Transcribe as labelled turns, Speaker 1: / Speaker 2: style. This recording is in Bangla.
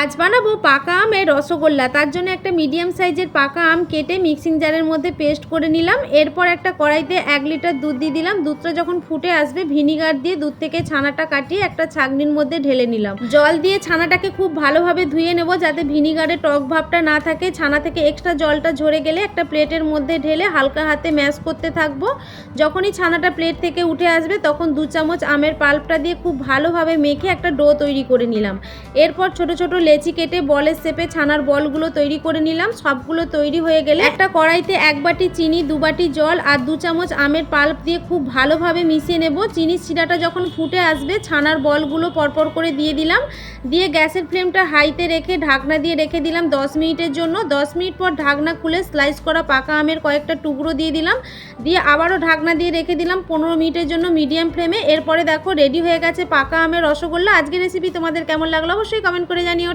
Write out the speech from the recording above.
Speaker 1: আজ বানাবো পাকা আমের রসগোল্লা। তার জন্য একটা মিডিয়াম সাইজের পাকা আম কেটে মিক্সিং জারের মধ্যে পেস্ট করে নিলাম। এরপর একটা কড়াইতে 1 লিটার দুধ দিয়ে দিলাম। দুধটা যখন ফুটে আসবে ভিনিগার দিয়ে দুধ থেকে ছানাটা কাটিয়ে একটা ছাঁকনির মধ্যে ঢেলে নিলাম। জল দিয়ে ছানাটাকে খুব ভালোভাবে ধুয়ে নেব যাতে ভিনিগারের টক ভাবটা না থাকে। ছানা থেকে এক্সট্রা জলটা ঝরে গেলে একটা প্লেটের মধ্যে ঢেলে হালকা হাতে ম্যাশ করতে থাকবো। যখনই ছানাটা প্লেট থেকে উঠে আসবে তখন 2 চামচ আমের পাল্পটা দিয়ে খুব ভালোভাবে মেখে একটা ডো তৈরি করে নিলাম। এরপর ছোট ছোট লেচি কেটে বলের শেপে ছানার বলগুলো তৈরি করে নিলাম। সবগুলো তৈরি হয়ে গেলে একটা কড়াইতে 1 বাটি চিনি, 2 বাটি জল আর 2 চামচ আমের পাল্প দিয়ে খুব ভালোভাবে মিশিয়ে নেব। চিনির শিরাটা যখন ফুটে আসবে ছানার বলগুলো পরপর করে দিয়ে দিলাম। দিয়ে গ্যাসের ফ্লেমটা হাইতে রেখে ঢাকনা দিয়ে রেখে দিলাম 10 মিনিটের জন্য। 10 মিনিট পর ঢাকনা খুলে স্লাইস করা পাকা আমের কয়েকটা টুকরো দিয়ে দিলাম। দিয়ে আবারও ঢাকনা দিয়ে রেখে দিলাম 15 মিনিটের জন্য মিডিয়াম ফ্লেমে। এরপরে দেখো রেডি হয়ে গেছে পাকা আমের রসগোল্লা। আজকের রেসিপি তোমাদের কেমন লাগলো অবশ্যই কমেন্ট করে জানিও।